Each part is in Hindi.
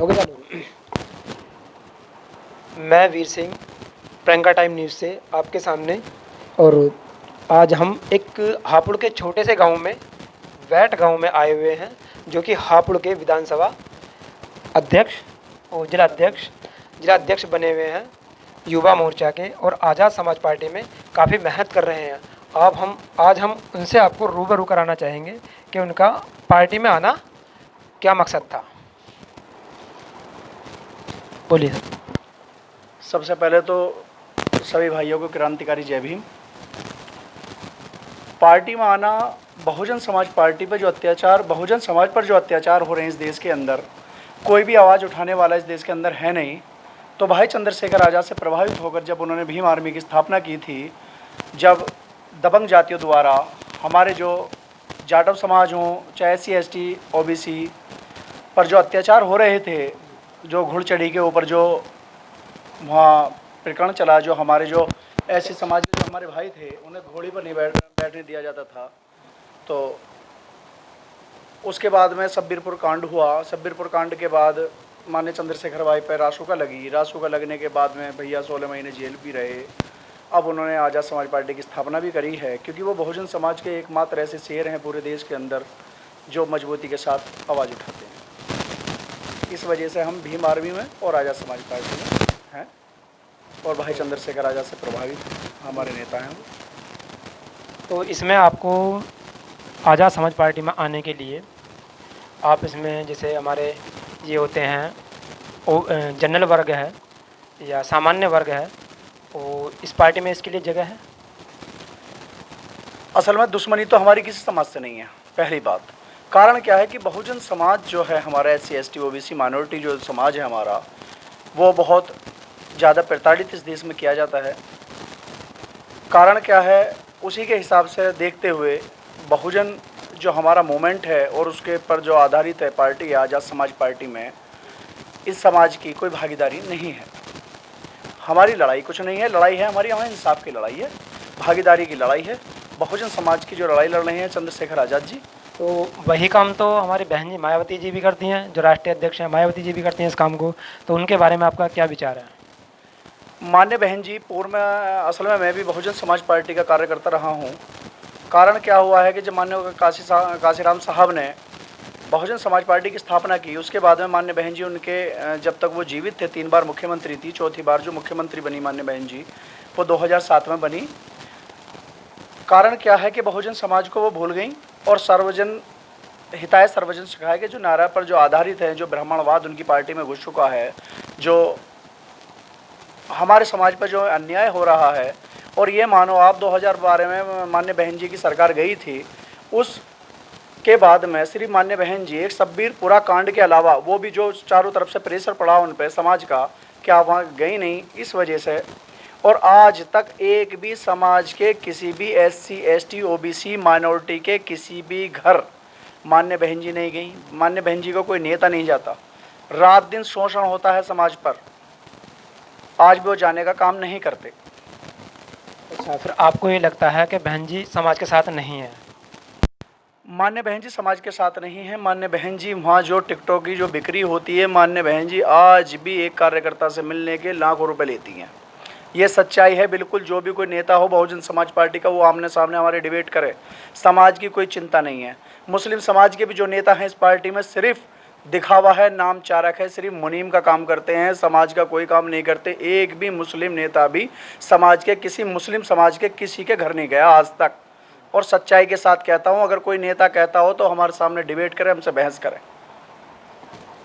हो गया चालू। मैं वीर सिंह, प्रियंका टाइम न्यूज़ से आपके सामने। और आज हम एक हापुड़ के छोटे से गांव में, वैट गांव में आए हुए हैं, जो कि हापुड़ के विधानसभा अध्यक्ष और जिला अध्यक्ष बने हुए हैं युवा मोर्चा के, और आज़ाद समाज पार्टी में काफ़ी मेहनत कर रहे हैं। आज हम उनसे आपको रूबरू कराना चाहेंगे कि उनका पार्टी में आना क्या मकसद था। बोलिए। सबसे पहले तो सभी भाइयों को क्रांतिकारी जय भीम। पार्टी में आना, बहुजन समाज पार्टी पर बहुजन समाज पर जो अत्याचार हो रहे हैं इस देश के अंदर, कोई भी आवाज़ उठाने वाला इस देश के अंदर है नहीं। तो भाई चंद्रशेखर आज़ाद से प्रभावित होकर जब उन्होंने भीम आर्मी की स्थापना की थी, जब दबंग जातियों द्वारा हमारे जो जाटव समाज हों, चाहे SC ST OBC पर जो अत्याचार हो रहे थे, जो घुड़चढ़ी के ऊपर जो वहाँ प्रकरण चला, जो हमारे जो ऐसे समाज के जो हमारे भाई थे उन्हें घोड़ी पर नहीं बैठने दिया जाता था, तो उसके बाद में सब्बीरपुर कांड हुआ। सब्बीरपुर कांड के बाद माननीय चंद्रशेखर भाई पर रासुका लगने के बाद में भैया 16 महीने जेल भी रहे। अब उन्होंने आज़ाद समाज पार्टी की स्थापना भी करी है, क्योंकि वो बहुजन समाज के एकमात्र ऐसे शेर हैं पूरे देश के अंदर जो मजबूती के साथ आवाज़ उठाते हैं। इस वजह से हम भीम आर्मी में और आज़ाद समाज पार्टी में हैं, और भाई चंद्रशेखर आज़ाद से प्रभावित हमारे नेता हैं। तो इसमें आपको आज़ाद समाज पार्टी में आने के लिए आप इसमें जैसे हमारे ये होते हैं जनरल वर्ग है या सामान्य वर्ग है, और इस पार्टी में इसके लिए जगह है? असल में दुश्मनी तो हमारी किसी समाज से नहीं है, पहली बात। कारण क्या है कि बहुजन समाज जो है हमारा, SC ST OBC माइनॉरिटी जो समाज है हमारा, वो बहुत ज़्यादा प्रताड़ित इस देश में किया जाता है। कारण क्या है, उसी के हिसाब से देखते हुए बहुजन जो हमारा मूवमेंट है और उसके पर जो आधारित है पार्टी आज़ाद समाज पार्टी में, इस समाज की कोई भागीदारी नहीं है। हमारी लड़ाई कुछ नहीं है, लड़ाई है हमारी यहाँ इंसाफ की लड़ाई है, भागीदारी की लड़ाई है। बहुजन समाज की जो लड़ाई लड़ रहे हैं चंद्रशेखर आज़ाद जी, तो वही काम तो हमारी बहन जी मायावती जी भी करती हैं, जो राष्ट्रीय अध्यक्ष हैं मायावती जी भी करती हैं इस काम को। तो उनके बारे में आपका क्या विचार है? मान्य बहन जी, पूर्व में असल में मैं भी बहुजन समाज पार्टी का कार्यकर्ता रहा हूँ। कारण क्या हुआ है कि जब मान्य काशीराम साहब ने बहुजन समाज पार्टी की स्थापना की, उसके बाद में मान्य बहन जी उनके जब तक वो जीवित थे 3 बार मुख्यमंत्री थी। चौथी बार जो मुख्यमंत्री बनी मान्य बहन जी, वो 2007 में बनी। कारण क्या है कि बहुजन समाज को वो भूल गई और सर्वजन हिताय सर्वजन सुखाय के जो नारा पर जो आधारित है, जो ब्राह्मणवाद उनकी पार्टी में घुस चुका है, जो हमारे समाज पर जो अन्याय हो रहा है। और ये मानो आप 2012 में मान्य बहन जी की सरकार गई थी, उसके बाद में सिर्फ मान्य बहन जी एक सब्बीरपुरा कांड के अलावा वो भी जो चारों तरफ से प्रेशर पड़ा उन पर समाज का, क्या वहाँ गई नहीं। इस वजह से और आज तक एक भी समाज के किसी भी SC ST OBC माइनॉरिटी के किसी भी घर मान्य बहन जी नहीं गई। मान्य बहन जी को कोई नेता नहीं जाता। रात दिन शोषण होता है समाज पर, आज भी वो जाने का काम नहीं करते। अच्छा, फिर आपको ये लगता है कि बहन जी समाज के साथ नहीं है? मान्य बहन जी समाज के साथ नहीं है। मान्य बहन जी वहाँ जो टिकटॉक की जो बिक्री होती है, मान्य बहन जी आज भी एक कार्यकर्ता से मिलने के लाखों रुपए लेती हैं। ये सच्चाई है बिल्कुल। जो भी कोई नेता हो बहुजन समाज पार्टी का, वो आमने सामने हमारे डिबेट करे। समाज की कोई चिंता नहीं है। मुस्लिम समाज के भी जो नेता हैं इस पार्टी में सिर्फ दिखावा है, नाम चारक है, सिर्फ मुनीम का काम करते हैं, समाज का कोई काम नहीं करते। एक भी मुस्लिम नेता भी समाज के किसी मुस्लिम समाज के किसी के घर नहीं गया आज तक। और सच्चाई के साथ कहता हूँ, अगर कोई नेता कहता हो तो हमारे सामने डिबेट करें, हमसे बहस करें।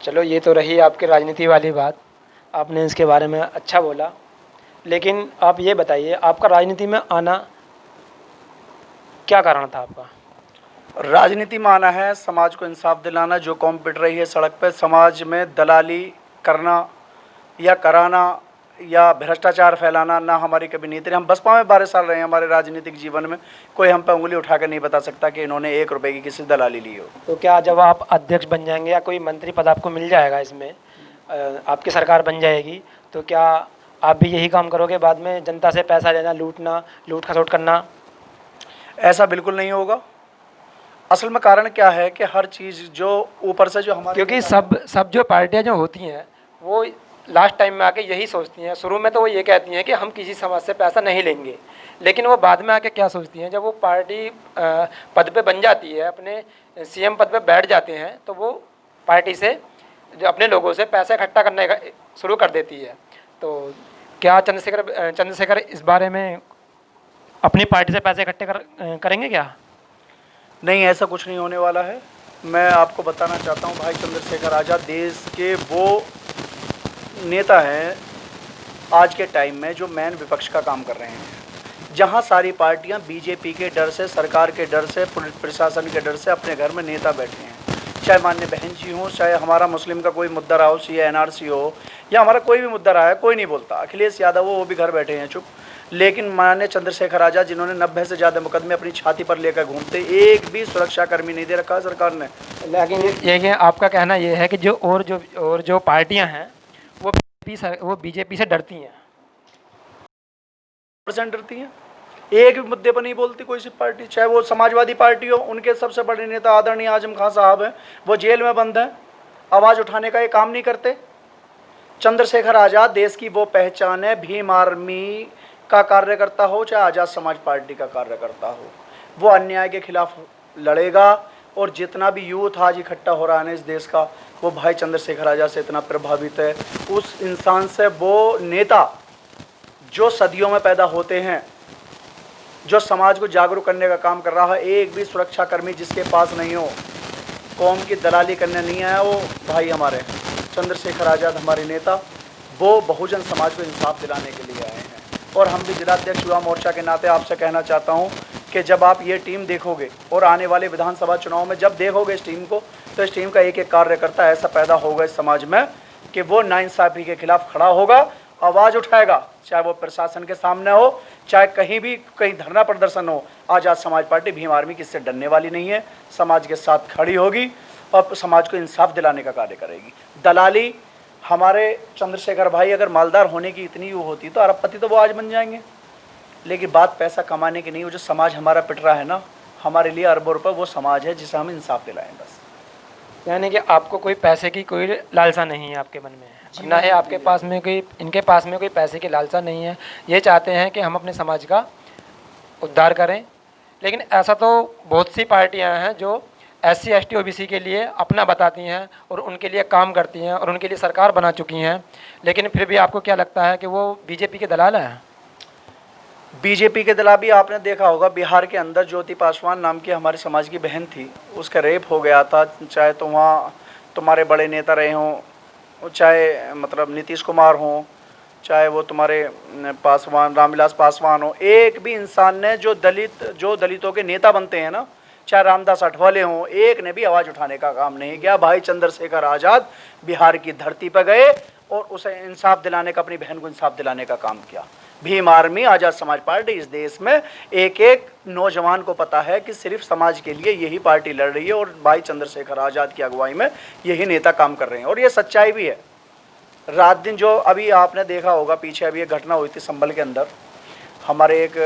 चलो, ये तो रही आपकी राजनीति वाली बात, आपने इसके बारे में अच्छा बोला। लेकिन आप ये बताइए, आपका राजनीति में आना क्या कारण था आपका? राजनीति में आना है समाज को इंसाफ दिलाना। जो कौम पिट रही है सड़क पर, समाज में दलाली करना या कराना या भ्रष्टाचार फैलाना ना हमारी कभी नीति। हम बसपा में 12 साल रहे हैं, हमारे राजनीतिक जीवन में कोई हम पे उंगली उठाकर नहीं बता सकता कि इन्होंने 1 रुपए की किसी दलाली ली हो। तो क्या जब आप अध्यक्ष बन जाएंगे या कोई मंत्री पद आपको मिल जाएगा, इसमें आपकी सरकार बन जाएगी, तो क्या आप भी यही काम करोगे बाद में, जनता से पैसा लेना, लूटना, लूट खसोट करना? ऐसा बिल्कुल नहीं होगा। असल में कारण क्या है कि हर चीज़ जो ऊपर से जो हमारे क्योंकि सब जो पार्टियां जो होती हैं वो लास्ट टाइम में आके यही सोचती हैं। शुरू में तो वो ये कहती हैं कि हम किसी समाज से पैसा नहीं लेंगे, लेकिन वो बाद में आके क्या सोचती हैं, जब वो पार्टी पद पे बन जाती है, अपने सीएम पद पे बैठ जाते हैं, तो वो पार्टी से जो अपने लोगों से पैसा इकट्ठा करने का शुरू कर देती है। तो क्या चंद्रशेखर इस बारे में अपनी पार्टी से पैसे इकट्ठे करेंगे क्या? नहीं, ऐसा कुछ नहीं होने वाला है। मैं आपको बताना चाहता हूँ, भाई चंद्रशेखर आज़ाद देश के वो नेता हैं आज के टाइम में जो मैन विपक्ष का काम कर रहे हैं। जहाँ सारी पार्टियाँ बीजेपी के डर से, सरकार के डर से, पुलिस प्रशासन के डर से अपने घर में नेता बैठे हैं। चाहे माननीय बहन जी हों, चाहे हमारा मुस्लिम का कोई मुद्दा रहा हो, सीए एनआरसी हो, या हमारा कोई भी मुद्दा रहा है, कोई नहीं बोलता। अखिलेश यादव वो भी घर बैठे हैं चुप। लेकिन माननीय चंद्रशेखर आज़ाद जिन्होंने 90 से ज़्यादा मुकदमे अपनी छाती पर लेकर घूमते, एक भी सुरक्षाकर्मी नहीं दे रखा सरकार ने। लेकिन ये आपका कहना ये है कि और जो पार्टियां हैं वो बीजेपी से डरती हैं। % डरती हैं, एक भी मुद्दे पर नहीं बोलती कोई सी पार्टी। चाहे वो समाजवादी पार्टी हो, उनके सबसे बड़े नेता आदरणीय आजम खान साहब हैं, वो जेल में बंद हैं, आवाज़ उठाने का ये काम नहीं करते। चंद्रशेखर आज़ाद देश की वो पहचान है, भीम आर्मी का कार्यकर्ता हो चाहे आज़ाद समाज पार्टी का कार्यकर्ता हो, वो अन्याय के खिलाफ लड़ेगा। और जितना भी यूथ आज इकट्ठा हो रहा है इस देश का, वो भाई चंद्रशेखर आज़ाद से इतना प्रभावित है। उस इंसान से, वो नेता जो सदियों में पैदा होते हैं, जो समाज को जागरूक करने का काम कर रहा है, एक भी सुरक्षाकर्मी जिसके पास नहीं हो, कौम की दलाली करने नहीं आया, वो भाई हमारे चंद्रशेखर आज़ाद हमारे नेता, वो बहुजन समाज को इंसाफ दिलाने के लिए आए हैं। और हम भी जिलाध्यक्ष युवा मोर्चा के नाते आपसे कहना चाहता हूँ कि जब आप ये टीम देखोगे और आने वाले विधानसभा चुनाव में जब देखोगे इस टीम को, तो इस टीम का एक एक कार्यकर्ता ऐसा पैदा होगा इस समाज में कि वो नाइंसाफ़ी के खिलाफ खड़ा होगा, आवाज़ उठाएगा, चाहे वो प्रशासन के सामने हो, चाहे कहीं भी कहीं धरना प्रदर्शन हो। आज़ाद समाज पार्टी भीम आर्मी किससे डरने वाली नहीं है, समाज के साथ खड़ी होगी और समाज को इंसाफ दिलाने का कार्य करेगी। दलाली, हमारे चंद्रशेखर भाई अगर मालदार होने की इतनी वो होती तो अरबपति तो वो आज बन जाएंगे। लेकिन बात पैसा कमाने की नहीं, वो जो समाज हमारा पिट रहा है ना, हमारे लिए अरबों रुपये, वो समाज है जिसे हम इंसाफ दिलाएं बस। यानी कि आपको कोई पैसे की कोई लालसा नहीं है आपके मन में, ना है आपके पास में कोई, इनके पास में कोई पैसे की लालसा नहीं है। ये चाहते हैं कि हम अपने समाज का उद्धार करें। लेकिन ऐसा तो बहुत सी पार्टियां हैं जो SC ST OBC के लिए अपना बताती हैं और उनके लिए काम करती हैं और उनके लिए सरकार बना चुकी हैं, लेकिन फिर भी आपको क्या लगता है कि वो बीजेपी के दलाल हैं? बीजेपी के दलाल भी आपने देखा होगा, बिहार के अंदर ज्योति पासवान नाम की हमारे समाज की बहन थी, उसका रेप हो गया था। चाहे तो वहाँ तुम्हारे बड़े नेता रहे हों, चाहे मतलब नीतीश कुमार हों, चाहे वो तुम्हारे पासवान रामविलास पासवान हो, एक भी इंसान ने जो दलितों के नेता बनते हैं ना, चाहे रामदास अठवाले हों, एक ने भी आवाज़ उठाने का काम नहीं किया। भाई चंद्रशेखर आज़ाद बिहार की धरती पर गए और उसे इंसाफ दिलाने का, अपनी बहन को इंसाफ दिलाने का काम किया। भीम आर्मी, आज़ाद समाज पार्टी, इस देश में एक एक नौजवान को पता है कि सिर्फ समाज के लिए यही पार्टी लड़ रही है और भाई चंद्रशेखर आज़ाद की अगुवाई में यही नेता काम कर रहे हैं। और ये सच्चाई भी है। रात दिन जो अभी आपने देखा होगा, पीछे अभी एक घटना हुई थी संभल के अंदर, हमारे एक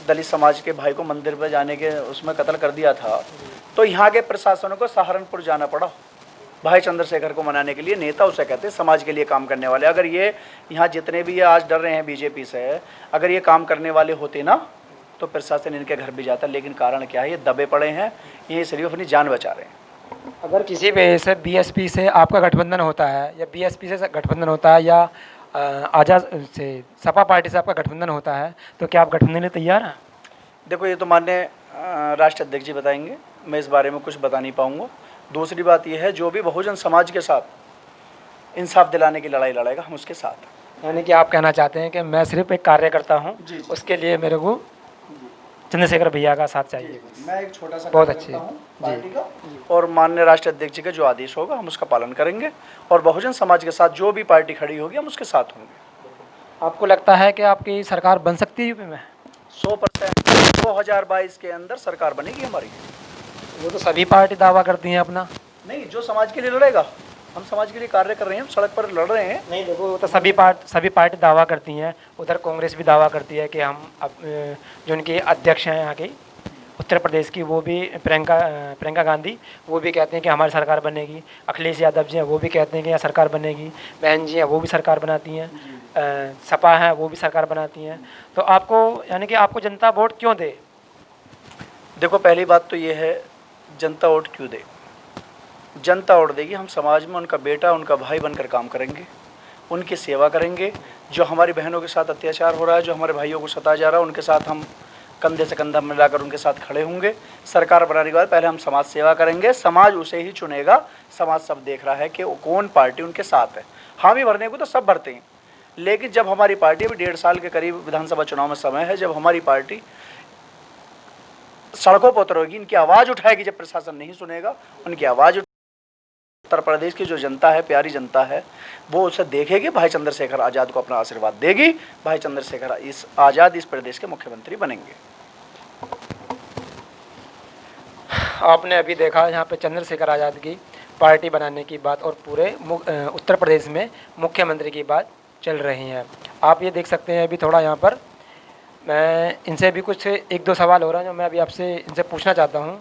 दलित समाज के भाई को मंदिर पर जाने के उसमें कत्ल कर दिया था। तो यहाँ के प्रशासनों को सहारनपुर जाना पड़ा भाई चंद्रशेखर को मनाने के लिए। नेता उसे कहते हैं समाज के लिए काम करने वाले। अगर ये यहाँ जितने भी ये आज डर रहे हैं बीजेपी से, अगर ये काम करने वाले होते ना तो प्रशासन इनके घर भी जाता। लेकिन कारण क्या है, ये दबे पड़े हैं, ये सिर्फ अपनी जान बचा रहे हैं। अगर किसी वजह से BSP से आपका गठबंधन होता है या BSP से गठबंधन होता है या आज़ाद से सपा पार्टी से आपका गठबंधन होता है, तो क्या आप गठबंधन के लिए तैयार हैं? देखो, ये तो माननीय राष्ट्रीय अध्यक्ष जी बताएंगे, मैं इस बारे में कुछ बता नहीं पाऊँगा। दूसरी बात यह है, जो भी बहुजन समाज के साथ इंसाफ दिलाने की लड़ाई लड़ेगा, हम उसके साथ। यानी कि आप कहना चाहते हैं कि मैं सिर्फ एक कार्यकर्ता हूँ, उसके लिए मेरे को चंद्रशेखर भैया का साथ चाहिए। मैं एक छोटा सा बहुत अच्छी पार्टी का, और माननीय राष्ट्रीय अध्यक्ष जी का जो आदेश होगा हम उसका पालन करेंगे और बहुजन समाज के साथ जो भी पार्टी खड़ी होगी हम उसके साथ होंगे। आपको लगता है कि आपकी सरकार बन सकती है यूपी में? 100% 2022 के अंदर सरकार बनेगी हमारी। वो तो सभी पार्टी दावा करती हैं अपना। नहीं, जो समाज के लिए लड़ेगा, हम समाज के लिए कार्य कर रहे हैं, हम सड़क पर लड़ रहे हैं। नहीं देखो, वो तो सभी पार्टी दावा करती हैं। उधर कांग्रेस भी दावा करती है कि हम जो उनके अध्यक्ष हैं यहाँ के, उत्तर प्रदेश की वो भी प्रियंका गांधी, वो भी कहते हैं कि हमारी सरकार बनेगी। अखिलेश यादव जी हैं, वो भी कहते हैं कि यहाँ सरकार बनेगी। बहन जी हैं, वो भी सरकार बनाती हैं। सपा हैं, वो भी सरकार बनाती हैं। तो आपको यानी कि आपको जनता वोट क्यों दे? देखो, पहली बात तो ये है, जनता वोट क्यों दे? जनता वोट देगी, हम समाज में उनका बेटा, उनका भाई बनकर काम करेंगे, उनकी सेवा करेंगे। जो हमारी बहनों के साथ अत्याचार हो रहा है, जो हमारे भाइयों को सताया जा रहा है, उनके साथ हम कंधे से कंधा मिलाकर उनके साथ खड़े होंगे। सरकार बनाने के बाद पहले हम समाज सेवा करेंगे, समाज उसे ही चुनेगा। समाज सब देख रहा है कि कौन पार्टी उनके साथ है। हामी भरने को तो सब भरते हैं, लेकिन जब हमारी पार्टी, अभी 1.5 साल के करीब विधानसभा चुनाव में समय है, जब हमारी पार्टी सड़कों पर उतरेगी, इनकी आवाज़ उठाएगी, जब प्रशासन नहीं सुनेगा, उनकी आवाज़ उत्तर प्रदेश की जो जनता है, प्यारी जनता है, वो उसे देखेगी, भाई चंद्रशेखर आज़ाद को अपना आशीर्वाद देगी। भाई चंद्रशेखर आज़ाद इस प्रदेश के मुख्यमंत्री बनेंगे। आपने अभी देखा यहाँ पे चंद्रशेखर आज़ाद की पार्टी बनाने की बात और पूरे उत्तर प्रदेश में मुख्यमंत्री की बात चल रही है। आप ये देख सकते हैं, अभी थोड़ा यहाँ पर मैं इनसे भी कुछ 1-2 सवाल हो रहा है जो मैं अभी आपसे इनसे पूछना चाहता हूँ।